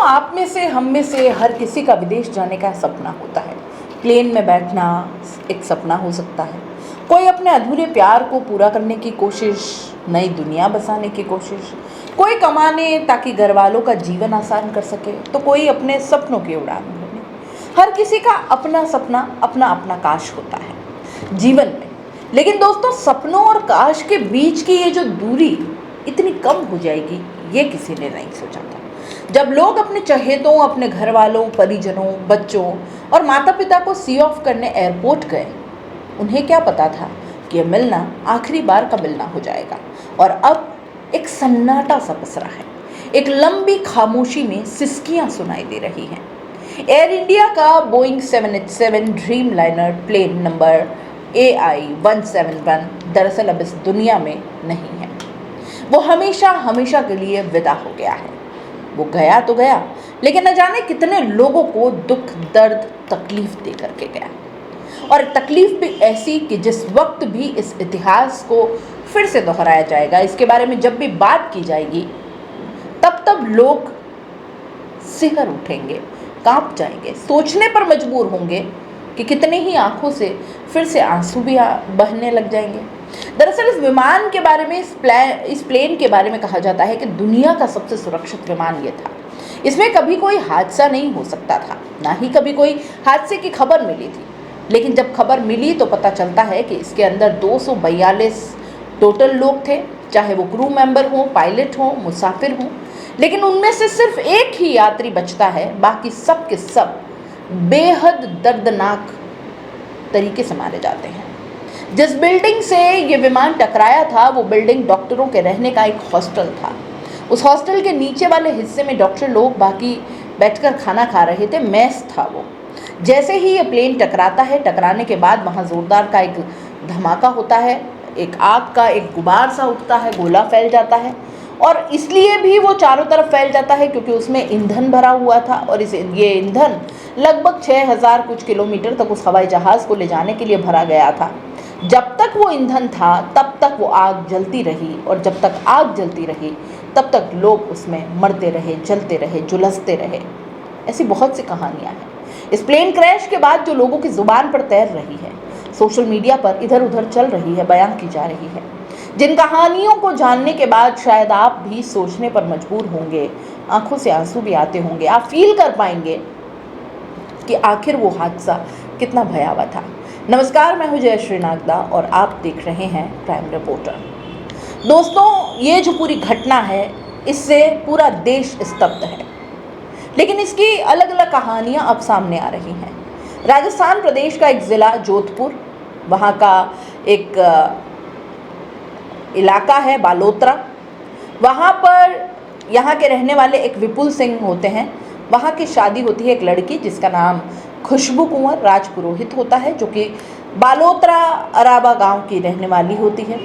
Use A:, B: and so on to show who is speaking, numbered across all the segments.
A: आप में से, हम में से हर किसी का विदेश जाने का सपना होता है। प्लेन में बैठना एक सपना हो सकता है। कोई अपने अधूरे प्यार को पूरा करने की कोशिश, नई दुनिया बसाने की कोशिश, कोई कमाने ताकि घर वालों का जीवन आसान कर सके, तो कोई अपने सपनों की उड़ान भरने। हर किसी का अपना सपना, अपना अपना काश होता है जीवन में। लेकिन दोस्तों, सपनों और काश के बीच की ये जो दूरी इतनी कम हो जाएगी, ये किसी ने नहीं सोचा था। जब लोग अपने चहेतों, अपने घर वालों, परिजनों, बच्चों और माता पिता को सी ऑफ करने एयरपोर्ट गए, उन्हें क्या पता था कि यह मिलना आखिरी बार का मिलना हो जाएगा। और अब एक सन्नाटा सा पसरा है। एक लंबी खामोशी में सिसकियां सुनाई दे रही हैं। एयर इंडिया का Boeing 787 Dreamliner plane number AI-171 दरअसल अब इस दुनिया में नहीं है। वो हमेशा हमेशा के लिए विदा हो गया है। वो गया तो गया, लेकिन न जाने कितने लोगों को दुख, दर्द, तकलीफ दे करके गया। और तकलीफ भी ऐसी कि जिस वक्त भी इस इतिहास को फिर से दोहराया जाएगा, इसके बारे में जब भी बात की जाएगी, तब तब लोग सिहर उठेंगे, कांप जाएंगे, सोचने पर मजबूर होंगे कि कितने ही आंखों से फिर से आंसू भी बहने लग जाएंगे। दरअसल इस विमान के बारे में, इस प्लेन के बारे में कहा जाता है कि दुनिया का सबसे सुरक्षित विमान ये था। इसमें कभी कोई हादसा नहीं हो सकता था, ना ही कभी कोई हादसे की खबर मिली थी। लेकिन जब खबर मिली तो पता चलता है कि इसके अंदर 242 टोटल लोग थे, चाहे वो क्रू मेंबर हों, पायलट हों, मुसाफिर हों। लेकिन उनमें से सिर्फ एक ही यात्री बचता है, बाकी सब के सब बेहद दर्दनाक तरीके से मारे जाते हैं। जिस बिल्डिंग से ये विमान टकराया था, वो बिल्डिंग डॉक्टरों के रहने का एक हॉस्टल था। उस हॉस्टल के नीचे वाले हिस्से में डॉक्टर लोग बाकी बैठकर खाना खा रहे थे, मेस था वो। जैसे ही ये प्लेन टकराता है, टकराने के बाद वहाँ ज़ोरदार का एक धमाका होता है, एक आग का एक गुबार सा उठता है, गोला फैल जाता है। और इसलिए भी वो चारों तरफ फैल जाता है क्योंकि उसमें ईंधन भरा हुआ था, और ये ईंधन लगभग 6000 कुछ किलोमीटर तक उस हवाई जहाज़ को ले जाने के लिए भरा गया था। जब तक वो ईंधन था, तब तक वो आग जलती रही, और जब तक आग जलती रही, तब तक लोग उसमें मरते रहे, जलते रहे, झुलसते रहे। ऐसी बहुत सी कहानियाँ हैं इस प्लेन क्रैश के बाद जो लोगों की ज़ुबान पर तैर रही है, सोशल मीडिया पर इधर उधर चल रही है, बयां की जा रही है। जिन कहानियों को जानने के बाद शायद आप भी सोचने पर मजबूर होंगे, आंखों से आंसू भी आते होंगे, आप फील कर पाएंगे कि आखिर वो हादसा कितना भयावह था। नमस्कार, मैं हूं जयश्री नागदा और आप देख रहे हैं प्राइम रिपोर्टर। दोस्तों, ये जो पूरी घटना है, इससे पूरा देश स्तब्ध है, लेकिन इसकी अलग अलग कहानियां अब सामने आ रही हैं। राजस्थान प्रदेश का एक ज़िला जोधपुर, वहाँ का एक इलाका है बालोतरा। वहाँ पर यहाँ के रहने वाले एक विपुल सिंह होते हैं। वहाँ की शादी होती है एक लड़की जिसका नाम खुशबू कुंवर राजपुरोहित होता है, जो कि बालोतरा अराबा गांव की रहने वाली होती है।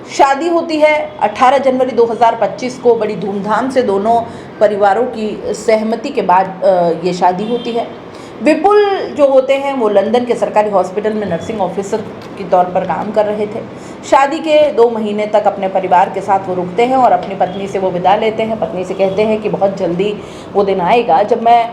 A: शादी होती है 18 जनवरी 2025 को, बड़ी धूमधाम से दोनों परिवारों की सहमति के बाद ये शादी होती है। विपुल जो होते हैं वो लंदन के सरकारी हॉस्पिटल में नर्सिंग ऑफिसर के तौर पर काम कर रहे थे। शादी के 2 महीने तक अपने परिवार के साथ वो रुकते हैं और अपनी पत्नी से वो विदा लेते हैं। पत्नी से कहते हैं कि बहुत जल्दी वो दिन आएगा जब मैं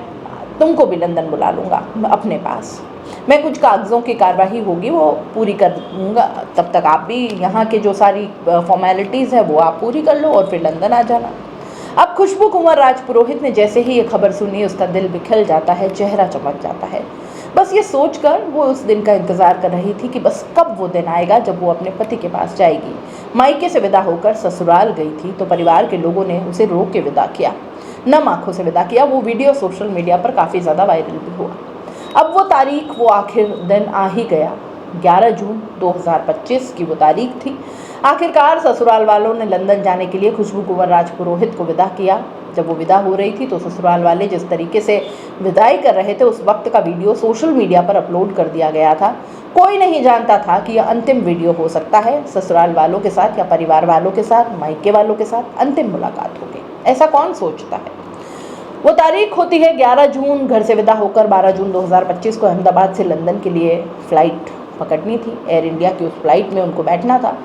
A: तुमको भी लंदन बुला लूँगा अपने पास। मैं कुछ कागज़ों की कार्रवाई होगी वो पूरी कर दूँगा, तब तक आप भी यहाँ के जो सारी फॉर्मेलिटीज़ है वो आप पूरी कर लो और फिर लंदन आ जाना। अब खुशबू कुंवर राजपुरोहित ने जैसे ही ये खबर सुनी, उसका दिल बिखर जाता है, चेहरा चमक जाता है। बस ये सोचकर वो उस दिन का इंतज़ार कर रही थी कि बस कब वो दिन आएगा जब वो अपने पति के पास जाएगी। मायके से विदा होकर ससुराल गई थी तो परिवार के लोगों ने उसे रो के विदा किया, नम आँखों से विदा किया। वो वीडियो सोशल मीडिया पर काफ़ी ज़्यादा वायरल भी हुआ। अब वो तारीख, वो आखिर दिन आ ही गया। 11 जून 2025 की वो तारीख थी। आखिरकार ससुराल वालों ने लंदन जाने के लिए खुशबू कुंवर राजपुरोहित को विदा किया। जब वो विदा हो रही थी तो ससुराल वाले जिस तरीके से विदाई कर रहे थे, उस वक्त का वीडियो सोशल मीडिया पर अपलोड कर दिया गया था। कोई नहीं जानता था कि यह अंतिम वीडियो हो सकता है। ससुराल वालों के साथ या परिवार वालों के साथ, मायके वालों के साथ अंतिम मुलाकात होगी, ऐसा कौन सोचता है। वो तारीख होती है 11 जून। घर से विदा होकर 12 जून 2025 को अहमदाबाद से लंदन के लिए फ़्लाइट पकड़नी थी। एयर इंडिया की उस फ्लाइट में उनको बैठना था।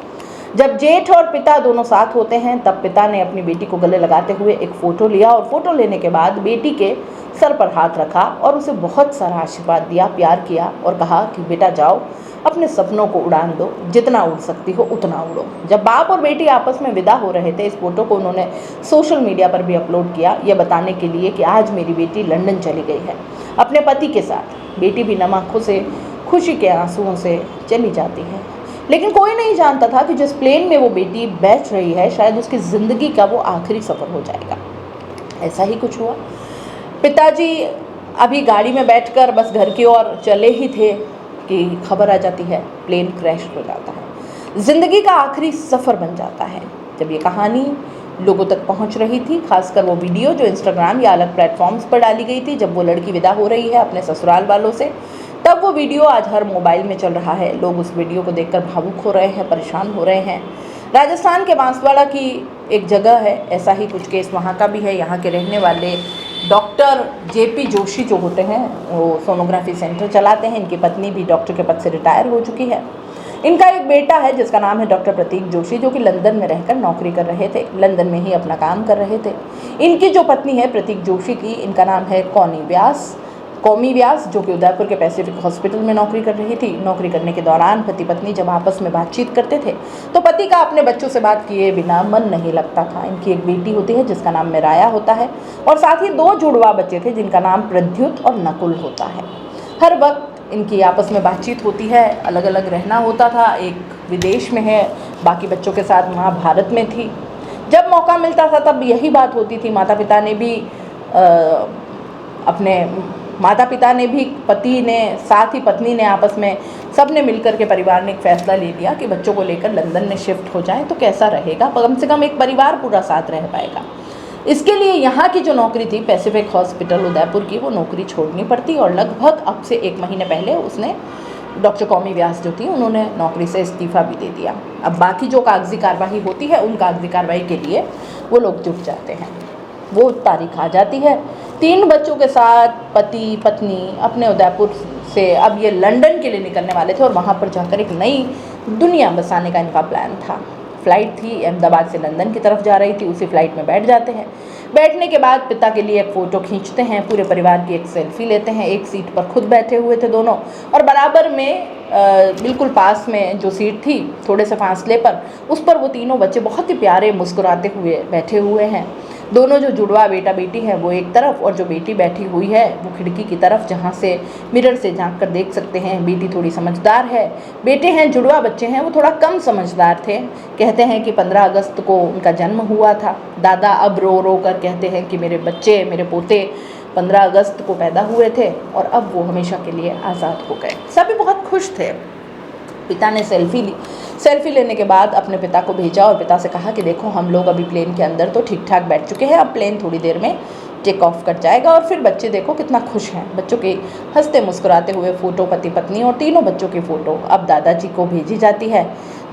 A: जब जेठ और पिता दोनों साथ होते हैं तब पिता ने अपनी बेटी को गले लगाते हुए एक फ़ोटो लिया और फ़ोटो लेने के बाद बेटी के सर पर हाथ रखा और उसे बहुत सारा आशीर्वाद दिया, प्यार किया और कहा कि बेटा जाओ, अपने सपनों को उड़ान दो, जितना उड़ सकती हो उतना उड़ो। जब बाप और बेटी आपस में विदा हो रहे थे, इस फोटो को उन्होंने सोशल मीडिया पर भी अपलोड किया, यह बताने के लिए कि आज मेरी बेटी लंदन चली गई है अपने पति के साथ। बेटी भी नम आँखों से खुशी के आंसुओं से चली जाती है। लेकिन कोई नहीं जानता था कि जिस प्लेन में वो बेटी बैठ रही है शायद उसकी ज़िंदगी का वो आखिरी सफ़र हो जाएगा। ऐसा ही कुछ हुआ। पिताजी अभी गाड़ी में बैठकर बस घर की ओर चले ही थे कि खबर आ जाती है, प्लेन क्रैश हो जाता है, ज़िंदगी का आखिरी सफ़र बन जाता है। जब ये कहानी लोगों तक पहुंच रही थी, खासकर वो वीडियो जो इंस्टाग्राम या अलग प्लेटफॉर्म्स पर डाली गई थी, जब वो लड़की विदा हो रही है अपने ससुराल वालों से, तब वो वीडियो आज हर मोबाइल में चल रहा है। लोग उस वीडियो को देखकर भावुक हो रहे हैं, परेशान हो रहे हैं। राजस्थान के बांसवाड़ा की एक जगह है, ऐसा ही कुछ केस वहाँ का भी है। यहाँ के रहने वाले डॉक्टर जेपी जोशी जो होते हैं वो सोनोग्राफी सेंटर चलाते हैं। इनकी पत्नी भी डॉक्टर के पद से रिटायर हो चुकी है। इनका एक बेटा है जिसका नाम है डॉक्टर प्रतीक जोशी, जो कि लंदन में रहकर नौकरी कर रहे थे, लंदन में ही अपना काम कर रहे थे। इनकी जो पत्नी है प्रतीक जोशी की, इनका नाम है कौमी व्यास, जो कि उदयपुर के पैसिफिक हॉस्पिटल में नौकरी कर रही थी। नौकरी करने के दौरान पति पत्नी जब आपस में बातचीत करते थे तो पति का अपने बच्चों से बात किए बिना मन नहीं लगता था। इनकी एक बेटी होती है जिसका नाम मिराया होता है और साथ ही 2 जुड़वा बच्चे थे जिनका नाम प्रद्युत और नकुल होता है। हर वक्त इनकी आपस में बातचीत होती है। अलग अलग रहना होता था, एक विदेश में है, बाकी बच्चों के साथ वहाँ भारत में थी। जब मौका मिलता था तब यही बात होती थी। माता पिता ने भी पति ने साथ ही पत्नी ने आपस में सब ने मिलकर के परिवार ने एक फ़ैसला ले लिया कि बच्चों को लेकर लंदन में शिफ्ट हो जाएं तो कैसा रहेगा, कम से कम एक परिवार पूरा साथ रह पाएगा। इसके लिए यहाँ की जो नौकरी थी पैसिफिक हॉस्पिटल उदयपुर की, वो नौकरी छोड़नी पड़ती और लगभग अब से 1 महीने पहले उसने डॉक्टर कौमी व्यास जो थी उन्होंने नौकरी से इस्तीफ़ा भी दे दिया। अब बाकी जो कागजी कार्रवाई होती है उन कागजी कार्रवाई के लिए वो लोग जुट जाते हैं। वो तारीख आ जाती है, 3 बच्चों के साथ पति पत्नी अपने उदयपुर से अब ये लंदन के लिए निकलने वाले थे और वहाँ पर जाकर एक नई दुनिया बसाने का इनका प्लान था। फ़्लाइट थी अहमदाबाद से लंदन की तरफ जा रही थी, उसी फ़्लाइट में बैठ जाते हैं। बैठने के बाद पिता के लिए एक फ़ोटो खींचते हैं, पूरे परिवार की एक सेल्फ़ी लेते हैं। एक सीट पर खुद बैठे हुए थे दोनों और बराबर में बिल्कुल पास में जो सीट थी थोड़े से फासले पर, उस पर वो तीनों बच्चे बहुत ही प्यारे मुस्कुराते हुए बैठे हुए हैं। दोनों जो जुड़वा बेटा बेटी है वो एक तरफ और जो बेटी बैठी हुई है वो खिड़की की तरफ, जहाँ से मिरर से झांक कर देख सकते हैं। बेटी थोड़ी समझदार है, बेटे हैं जुड़वा बच्चे हैं वो थोड़ा कम समझदार थे। कहते हैं कि 15 अगस्त को उनका जन्म हुआ था। दादा अब रो रो कर कहते हैं कि मेरे बच्चे, मेरे पोते 15 अगस्त को पैदा हुए थे और अब वो हमेशा के लिए आज़ाद हो गए। सभी बहुत खुश थे। पिता ने सेल्फ़ी ली। सेल्फ़ी लेने के बाद अपने पिता को भेजा और पिता से कहा कि देखो हम लोग अभी प्लेन के अंदर तो ठीक ठाक बैठ चुके हैं, अब प्लेन थोड़ी देर में टेक ऑफ कर जाएगा। और फिर बच्चे देखो कितना खुश हैं। बच्चों के हंसते मुस्कुराते हुए फ़ोटो पति पत्नी और तीनों बच्चों की फ़ोटो अब दादाजी को भेजी जाती है।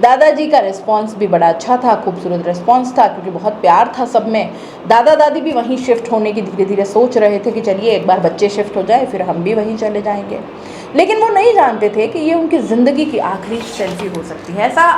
A: दादाजी का रिस्पॉन्स भी बड़ा अच्छा था, खूबसूरत रिस्पॉन्स था, क्योंकि बहुत प्यार था सब में। दादा दादी भी वहीं शिफ्ट होने की धीरे धीरे सोच रहे थे कि चलिए एक बार बच्चे शिफ्ट हो जाए फिर हम भी वहीं चले जाएंगे। लेकिन वो नहीं जानते थे कि ये उनकी ज़िंदगी की आखिरी सेल्फी हो सकती है, ऐसा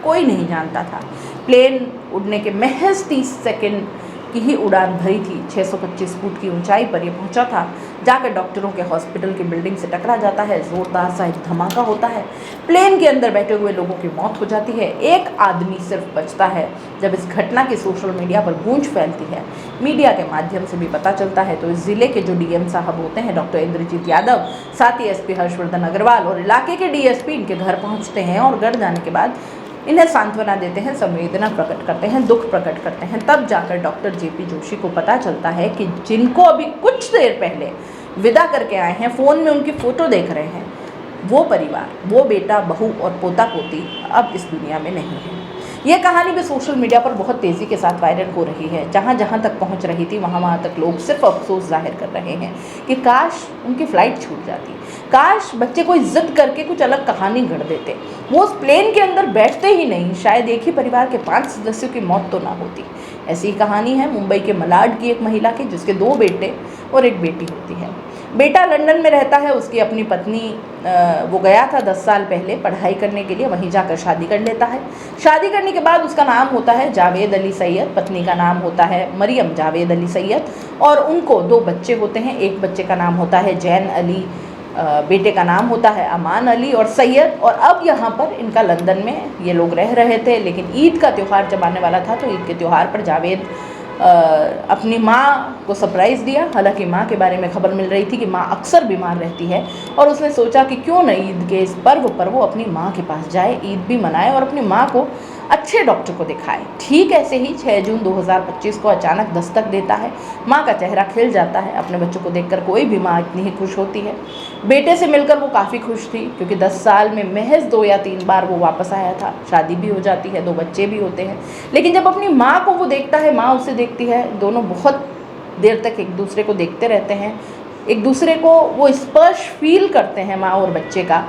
A: कोई नहीं जानता था। प्लेन उड़ने के महज 30 सेकंड की ही उड़ान भरी थी। 625 फुट की ऊंचाई पर ये पहुंचा था। जाकर डॉक्टरों के हॉस्पिटल की बिल्डिंग से टकरा जाता है। ज़ोरदार सा एक धमाका होता है। प्लेन के अंदर बैठे हुए लोगों की मौत हो जाती है। एक आदमी सिर्फ बचता है। जब इस घटना की सोशल मीडिया पर गूंज फैलती है, मीडिया के माध्यम से भी पता चलता है, तो इस ज़िले के जो डीएम साहब होते हैं डॉक्टर इंद्रजीत यादव, साथ ही एसपी हर्षवर्धन अग्रवाल और इलाके के डीएसपी इनके घर पहुँचते हैं और घर जाने के बाद इन्हें सांत्वना देते हैं, संवेदना प्रकट करते हैं, दुख प्रकट करते हैं। तब जाकर डॉक्टर जेपी जोशी को पता चलता है कि जिनको अभी कुछ देर पहले विदा करके आए हैं, फ़ोन में उनकी फ़ोटो देख रहे हैं, वो परिवार, वो बेटा बहू और पोता पोती अब इस दुनिया में नहीं है। ये कहानी भी सोशल मीडिया पर बहुत तेज़ी के साथ वायरल हो रही है। जहाँ जहाँ तक पहुँच रही थी वहाँ तक लोग सिर्फ अफसोस जाहिर कर रहे हैं कि काश उनकी फ़्लाइट छूट जाती, काश बच्चे कोई ज़िद करके कुछ अलग कहानी गढ़ देते। वो उस प्लेन के अंदर बैठते ही नहीं, शायद एक ही परिवार के 5 सदस्यों की मौत तो ना होती। ऐसी ही कहानी है मुंबई के मलाड की एक महिला की, जिसके 2 बेटे और 1 बेटी होती है। बेटा लंदन में रहता है, उसकी अपनी पत्नी वो गया था 10 साल पहले पढ़ाई करने के लिए, वहीं जाकर शादी कर लेता है। शादी करने के बाद उसका नाम होता है जावेद अली सैयद, पत्नी का नाम होता है मरियम जावेद अली सैयद, और उनको 2 बच्चे होते हैं। एक बच्चे का नाम होता है जैन अली, बेटे का नाम होता है अमान अली और सैयद। और अब यहाँ पर इनका लंदन में ये लोग रह रहे थे, लेकिन ईद का त्यौहार जब आने वाला था तो ईद के त्यौहार पर जावेद अपनी माँ को सरप्राइज़ दिया। हालांकि माँ के बारे में खबर मिल रही थी कि माँ अक्सर बीमार रहती है, और उसने सोचा कि क्यों न ईद के इस पर्व पर वो अपनी माँ के पास जाए, ईद भी मनाए और अपनी माँ को अच्छे डॉक्टर को दिखाए। ठीक ऐसे ही 6 जून 2025 को अचानक दस्तक देता है। माँ का चेहरा खिल जाता है। अपने बच्चों को देखकर कोई भी माँ इतनी ही खुश होती है। बेटे से मिलकर वो काफ़ी खुश थी, क्योंकि 10 साल में महज 2 या 3 बार वो वापस आया था। शादी भी हो जाती है, 2 बच्चे भी होते हैं, लेकिन जब अपनी माँ को वो देखता है, माँ उसे देखती है, दोनों बहुत देर तक एक दूसरे को देखते रहते हैं। एक दूसरे को वो स्पर्श फील करते हैं माँ और बच्चे का।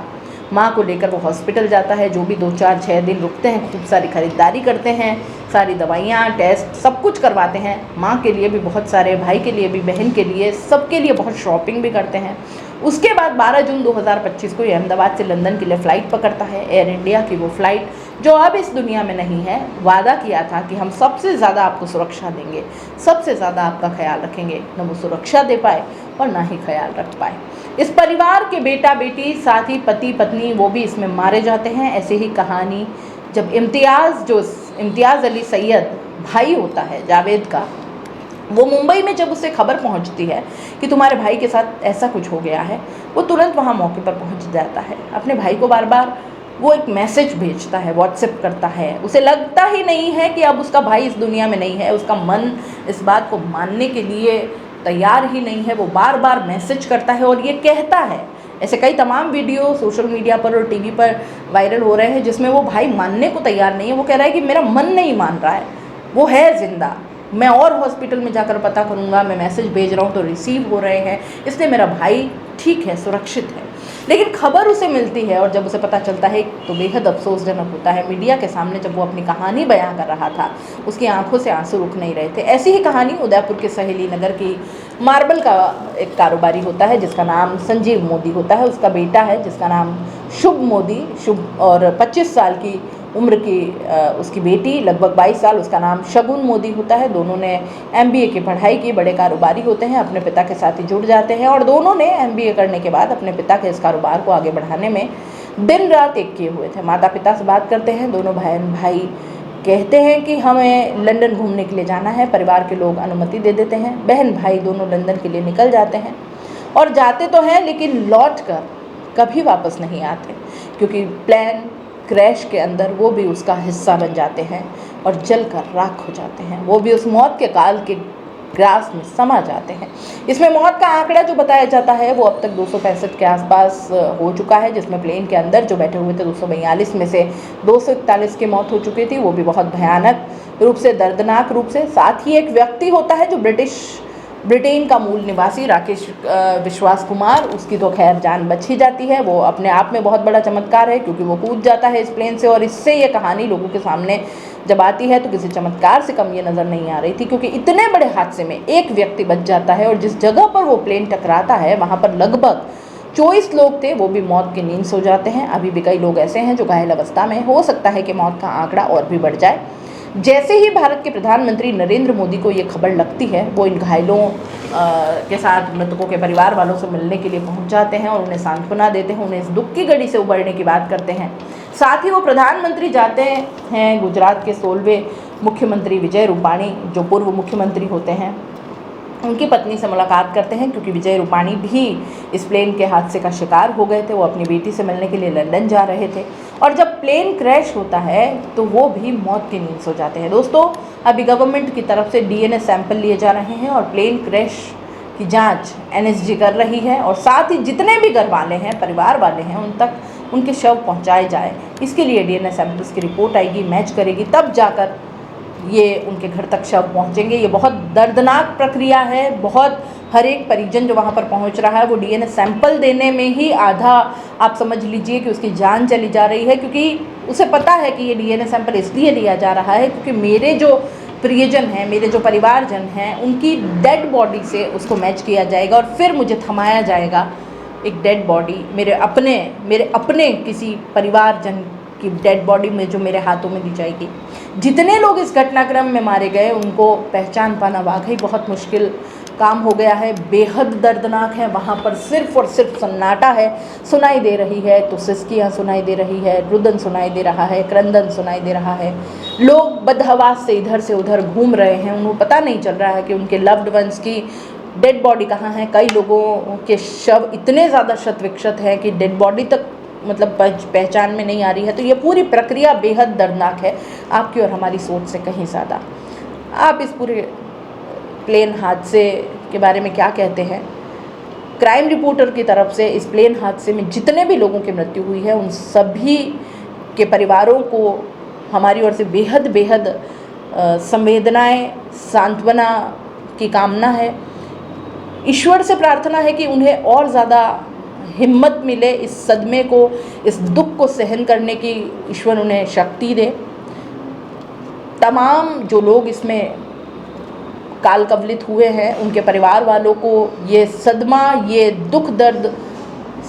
A: माँ को लेकर वो हॉस्पिटल जाता है, जो भी 2-4-6 दिन रुकते हैं, खूब सारी खरीदारी करते हैं, सारी दवाइयाँ, टेस्ट सब कुछ करवाते हैं। माँ के लिए भी बहुत सारे, भाई के लिए भी, बहन के लिए, सबके लिए बहुत शॉपिंग भी करते हैं। उसके बाद 12 जून 2025 को ये अहमदाबाद से लंदन के लिए फ़्लाइट पकड़ता है। एयर इंडिया की वो फ़्लाइट जो अब इस दुनिया में नहीं है। वादा किया था कि हम सबसे ज़्यादा आपको सुरक्षा देंगे, सबसे ज़्यादा आपका ख्याल रखेंगे। न वो सुरक्षा दे पाए और ना ही ख्याल रख पाए। इस परिवार के बेटा बेटी, साथ ही पति पत्नी, वो भी इसमें मारे जाते हैं। ऐसे ही कहानी जब इम्तियाज़ अली सैयद भाई होता है जावेद का, वो मुंबई में जब उसे खबर पहुंचती है कि तुम्हारे भाई के साथ ऐसा कुछ हो गया है, वो तुरंत वहां मौके पर पहुंच जाता है। अपने भाई को बार बार वो एक मैसेज भेजता है, व्हाट्सएप करता है। उसे लगता ही नहीं है कि अब उसका भाई इस दुनिया में नहीं है। उसका मन इस बात को मानने के लिए तैयार ही नहीं है। वो बार बार मैसेज करता है और ये कहता है, ऐसे कई तमाम वीडियो सोशल मीडिया पर और टीवी पर वायरल हो रहे हैं जिसमें वो भाई मानने को तैयार नहीं है। वो कह रहा है कि मेरा मन नहीं मान रहा है, वो है ज़िंदा, मैं और हॉस्पिटल में जाकर पता करूँगा, मैं मैसेज भेज रहा हूँ तो रिसीव हो रहे हैं, इसलिए मेरा भाई ठीक है, सुरक्षित है। लेकिन खबर उसे मिलती है और जब उसे पता चलता है तो बेहद अफसोसजनक होता है। मीडिया के सामने जब वो अपनी कहानी बयां कर रहा था, उसकी आंखों से आंसू रुक नहीं रहे थे। ऐसी ही कहानी उदयपुर के सहेली नगर की मार्बल का एक कारोबारी होता है जिसका नाम संजीव मोदी होता है। उसका बेटा है जिसका नाम शुभ मोदी, और 25 साल की उम्र की उसकी बेटी, लगभग 22 साल, उसका नाम शगुन मोदी होता है। दोनों ने MBA की पढ़ाई की, बड़े कारोबारी होते हैं, अपने पिता के साथ ही जुड़ जाते हैं और दोनों ने MBA करने के बाद अपने पिता के इस कारोबार को आगे बढ़ाने में दिन रात एक किए हुए थे। माता पिता से बात करते हैं, दोनों बहन भाई कहते हैं कि हमें लंदन घूमने के लिए जाना है। परिवार के लोग अनुमति दे देते हैं। बहन भाई दोनों लंदन के लिए निकल जाते हैं और जाते तो हैं लेकिन लौट कर कभी वापस नहीं आते, क्योंकि प्लेन क्रैश के अंदर वो भी उसका हिस्सा बन जाते हैं और जलकर राख हो जाते हैं। वो भी उस मौत के काल के ग्रास में समा जाते हैं। इसमें मौत का आंकड़ा जो बताया जाता है वो अब तक 265 के आसपास हो चुका है, जिसमें प्लेन के अंदर जो बैठे हुए थे 242 में से 241 की मौत हो चुकी थी, वो भी बहुत भयानक रूप से, दर्दनाक रूप से। साथ ही एक व्यक्ति होता है जो ब्रिटेन का मूल निवासी राकेश विश्वास कुमार, उसकी तो खैर जान बच ही जाती है। वो अपने आप में बहुत बड़ा चमत्कार है क्योंकि वो कूद जाता है इस प्लेन से, और इससे ये कहानी लोगों के सामने जब आती है तो किसी चमत्कार से कम ये नज़र नहीं आ रही थी, क्योंकि इतने बड़े हादसे में एक व्यक्ति बच जाता है और जिस जगह पर वो प्लेन टकराता है वहाँ पर लगभग 24 लोग थे, वो भी मौत की नींद सो जाते हैं। अभी भी कई लोग ऐसे हैं जो घायल अवस्था में, हो सकता है कि मौत का आंकड़ा और भी बढ़ जाए। जैसे ही भारत के प्रधानमंत्री नरेंद्र मोदी को ये खबर लगती है, वो इन घायलों के साथ मृतकों के परिवार वालों से मिलने के लिए पहुंच जाते हैं और उन्हें सांत्वना देते हैं, उन्हें इस दुख की घड़ी से उबरने की बात करते हैं। साथ ही वो प्रधानमंत्री जाते हैं गुजरात के 16वें मुख्यमंत्री विजय रूपाणी, जो पूर्व मुख्यमंत्री होते हैं, उनकी पत्नी से मुलाकात करते हैं, क्योंकि विजय रूपाणी भी इस प्लेन के हादसे का शिकार हो गए थे। वो अपनी बेटी से मिलने के लिए लंदन जा रहे थे और जब प्लेन क्रैश होता है तो वो भी मौत की नींद सो जाते हैं। दोस्तों, अभी गवर्नमेंट की तरफ से DNA सैंपल लिए जा रहे हैं और प्लेन क्रैश की जांच NSG कर रही है, और साथ ही जितने भी घर वाले हैं, परिवार वाले हैं, उन तक उनके शव पहुँचाए जाए, इसके लिए DNA सैंपल्स की रिपोर्ट आएगी, मैच करेगी, तब जाकर ये उनके घर तक शव पहुंचेंगे। ये बहुत दर्दनाक प्रक्रिया है। बहुत, हर एक परिजन जो वहाँ पर पहुंच रहा है वो DNA सैंपल देने में ही आधा, आप समझ लीजिए कि उसकी जान चली जा रही है, क्योंकि उसे पता है कि ये DNA सैंपल इसलिए लिया जा रहा है क्योंकि मेरे जो प्रियजन हैं, मेरे जो परिवारजन हैं, उनकी डेड बॉडी से उसको मैच किया जाएगा और फिर मुझे थमाया जाएगा। एक डेड बॉडी मेरे अपने किसी परिवारजन की डेड बॉडी में जो मेरे हाथों में दी जाएगी। जितने लोग इस घटनाक्रम में मारे गए उनको पहचान पाना वाकई बहुत मुश्किल काम हो गया है, बेहद दर्दनाक है। वहाँ पर सिर्फ और सिर्फ सन्नाटा है, सुनाई दे रही है तो सिसकियाँ सुनाई दे रही है, रुदन सुनाई दे रहा है, क्रंदन सुनाई दे रहा है। लोग बदहवास से इधर से उधर घूम रहे हैं, उनको पता नहीं चल रहा है कि उनके लव्ड वंस की डेड बॉडी कहाँ है। कई लोगों के शव इतने ज़्यादा शत विक्षत हैं कि डेड बॉडी तक मतलब पहचान में नहीं आ रही है। तो ये पूरी प्रक्रिया बेहद दर्दनाक है, आपकी और हमारी सोच से कहीं ज़्यादा। आप इस पूरे प्लेन हादसे के बारे में क्या कहते हैं? क्राइम रिपोर्टर की तरफ से इस प्लेन हादसे में जितने भी लोगों की मृत्यु हुई है उन सभी के परिवारों को हमारी ओर से बेहद संवेदनाएं, सांत्वना की कामना है। ईश्वर से प्रार्थना है कि उन्हें और ज़्यादा हिम्मत मिले, इस सदमे को, इस दुख को सहन करने की ईश्वर उन्हें शक्ति दे। तमाम जो लोग इसमें काल कवलित हुए हैं उनके परिवार वालों को ये सदमा, ये दुख दर्द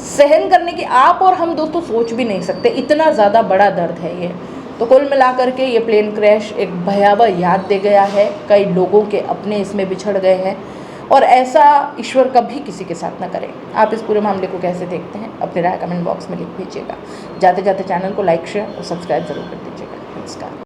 A: सहन करने की आप और हम दोस्तों सोच भी नहीं सकते, इतना ज़्यादा बड़ा दर्द है ये। तो कुल मिलाकर के ये प्लेन क्रैश एक भयावह याद दे गया है। कई लोगों के अपने इसमें बिछड़ गए हैं और ऐसा ईश्वर कभी किसी के साथ ना करे। आप इस पूरे मामले को कैसे देखते हैं? अपनी राय कमेंट बॉक्स में लिख दीजिएगा। जाते जाते चैनल को लाइक, शेयर और सब्सक्राइब ज़रूर कर दीजिएगा। नमस्कार।